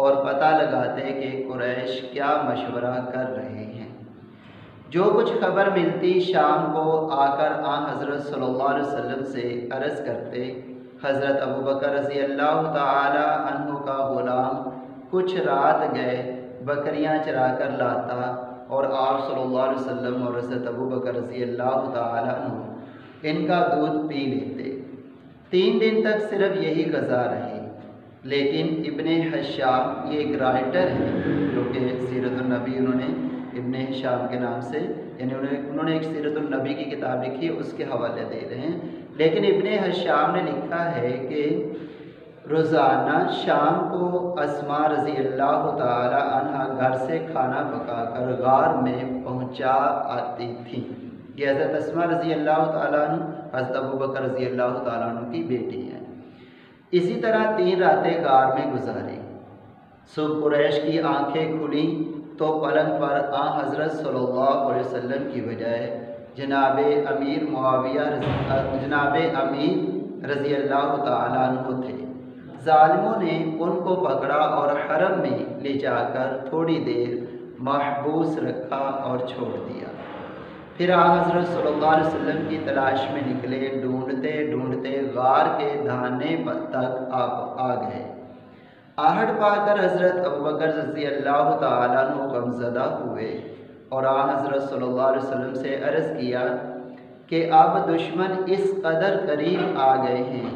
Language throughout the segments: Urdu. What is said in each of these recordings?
اور پتہ لگاتے کہ قریش کیا مشورہ کر رہے ہیں۔ جو کچھ خبر ملتی شام کو آ کر حضرت صلی اللہ علیہ وسلم سے عرض کرتے۔ حضرت ابو بکر رضی اللہ تعالی عنہ کا غلام کچھ رات گئے بکریاں چرا کر لاتا اور آپ صلی اللہ علیہ وسلم اور حضرت ابو بکر رضی اللہ تعالی عنہ ان کا دودھ پی لیتے۔ 3 دن تک صرف یہی غذا رہی، لیکن ابن حشام یہ ایک رائٹر ہے جو کہ سیرت النبی انہوں نے ابن حشام کے نام سے یعنی انہوں نے ایک سیرت النبی کی کتاب لکھی ہے، اس کے حوالے دے رہے ہیں۔ لیکن ابن حشام نے لکھا ہے کہ روزانہ شام کو اسماء رضی اللہ تعالی عنہ گھر سے کھانا پکا کر غار میں پہنچا آتی تھیں۔ یہ حضرت اسماء رضی اللہ تعالیٰ عنہ حضرت ابو بکر رضی اللہ تعالیٰ عنہ کی بیٹی ہیں۔ اسی طرح 3 راتیں غار میں گزاری۔ صبح قریش کی آنکھیں کھلیں تو پلنگ پر حضرت صلی اللہ علیہ وسلم کی بجائے جناب امیر رضی اللہ تعالیٰ عنہ تھے۔ ظالموں نے ان کو پکڑا اور حرم میں لے جا کر تھوڑی دیر محبوس رکھا اور چھوڑ دیا۔ پھر حضرت صلی اللہ علیہ وسلم کی تلاش میں نکلے، ڈھونڈتے ڈھونڈتے غار کے دھانے تک آ گئے۔ آہٹ پا کر حضرت ابو بکر رضی اللہ تعالیٰ عنہ غمزدہ ہوئے اور حضرت صلی اللہ علیہ وسلم سے عرض کیا کہ اب دشمن اس قدر قریب آ گئے ہیں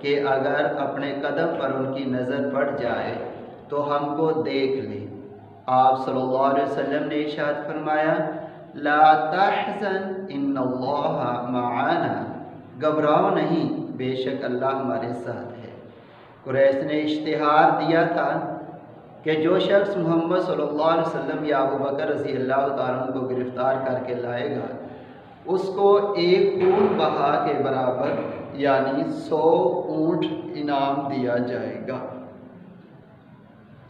کہ اگر اپنے قدم پر ان کی نظر پڑ جائے تو ہم کو دیکھ لیں۔ آپ صلی اللہ علیہ وسلم نے ارشاد فرمایا، لا تحزن ان اللہ معانا، گھبراؤ نہیں، بے شک اللہ ہمارے ساتھ ہے۔ قریش نے اشتہار دیا تھا کہ جو شخص محمد صلی اللہ علیہ وسلم یا ابو بکر رضی اللہ تعالیٰ عنہ کو گرفتار کر کے لائے گا اس کو 1 خون بہا کے برابر یعنی 100 اونٹ انعام دیا جائے گا۔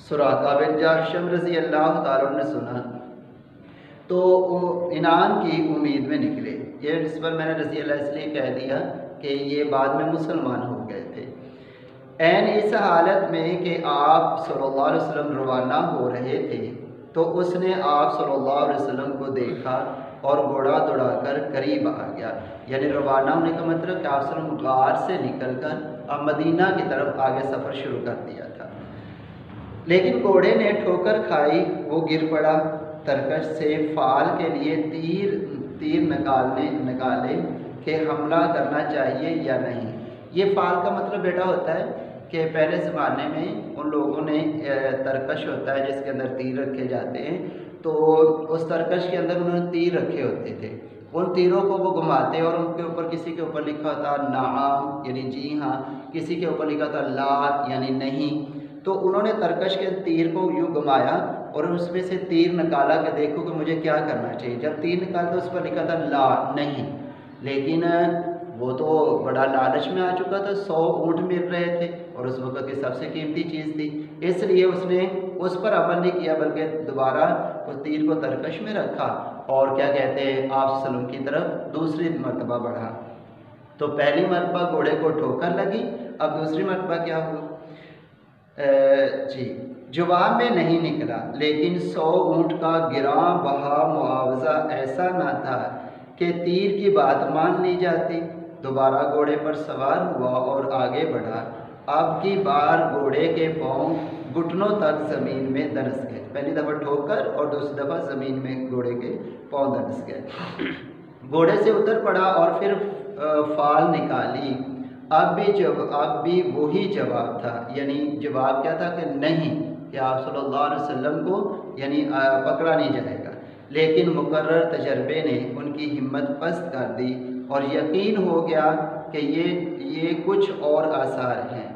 سراقہ بن جاشم رضی اللہ تعالیٰ عنہ نے سنا تو انعام کی امید میں نکلے۔ یہ اس پر میں نے رضی اللہ اس لیے کہہ دیا کہ یہ بعد میں مسلمان ہو گئے تھے۔ عین اس حالت میں کہ آپ صلی اللہ علیہ وسلم روانہ ہو رہے تھے تو اس نے آپ صلی اللہ علیہ وسلم کو دیکھا اور گھوڑا دوڑا کر قریب آ گیا۔ یعنی روانہ ہونے کا مطلب کہ آپ صلی اللہ علیہ وسلم غار سے نکل کر اب مدینہ کی طرف آگے سفر شروع کر دیا تھا، لیکن گھوڑے نے ٹھوکر کھائی، وہ گر پڑا۔ ترکش سے فال کے لیے تیر نکالے کہ حملہ کرنا چاہیے یا نہیں۔ یہ فال کا مطلب بیٹا ہوتا ہے کہ پہلے زمانے میں ان لوگوں نے ترکش ہوتا ہے جس کے اندر تیر رکھے جاتے ہیں، تو اس ترکش کے اندر انہوں نے تیر رکھے ہوتے تھے۔ ان تیروں کو وہ گھماتے اور ان کے اوپر کسی کے اوپر لکھا ہوتا نعم یعنی جی ہاں، کسی کے اوپر لکھا ہوتا لا یعنی نہیں۔ تو انہوں نے ترکش کے تیر کو یوں گھمایا اور اس میں سے تیر نکالا کہ دیکھو کہ مجھے کیا کرنا چاہیے۔ جب تیر نکالا تو اس پر لکھا تھا لا نہیں، لیکن وہ تو بڑا لالچ میں آ چکا تھا، 100 اونٹ مل رہے تھے اور اس وقت کی سب سے قیمتی چیز تھی، اس لیے اس نے اس پر عمل نہیں کیا بلکہ دوبارہ اس تیر کو ترکش میں رکھا اور کیا کہتے ہیں آپ صلی اللہ علیہ وسلم کی طرف دوسری مرتبہ بڑھا۔ تو پہلی مرتبہ گھوڑے کو ٹھوکر لگی، اب دوسری مرتبہ کیا ہوا؟ جواب میں نہیں نکلا، لیکن 100 اونٹ کا گراں بہا معاوضہ ایسا نہ تھا کہ تیر کی بات مان لی جاتی۔ دوبارہ گھوڑے پر سوار ہوا اور آگے بڑھا۔ اب کی بار گھوڑے کے پاؤں گھٹنوں تک زمین میں دنس گئے، پہلی دفعہ ٹھوکر اور دوسری دفعہ زمین میں گھوڑے کے پاؤں دنس گئے۔ گھوڑے سے اتر پڑا اور پھر فال نکالی۔ اب بھی وہی جواب تھا، یعنی جواب کیا تھا کہ نہیں، کہ آپ صلی اللہ علیہ وسلم کو یعنی پکڑا نہیں جائے گا۔ لیکن مقرر تجربے نے ان کی ہمت پست کر دی اور یقین ہو گیا کہ یہ کچھ اور آثار ہیں۔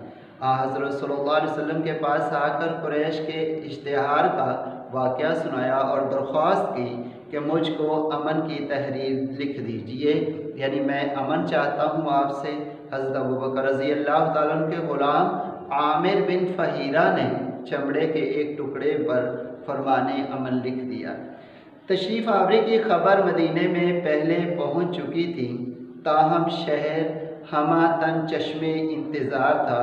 حضرت صلی اللہ علیہ وسلم کے پاس آ کر قریش کے اشتہار کا واقعہ سنایا اور درخواست کی کہ مجھ کو امن کی تحریر لکھ دیجئے، یعنی میں امن چاہتا ہوں آپ سے۔ حضرت ابو بکر رضی اللہ تعالیٰ عنہ کے غلام عامر بن فہیرہ نے چمڑے کے ایک ٹکڑے پر فرمانے امن لکھ دیا۔ تشریف آوری کی خبر مدینے میں پہلے پہنچ چکی تھی، تاہم شہر ہمہ تن چشم انتظار تھا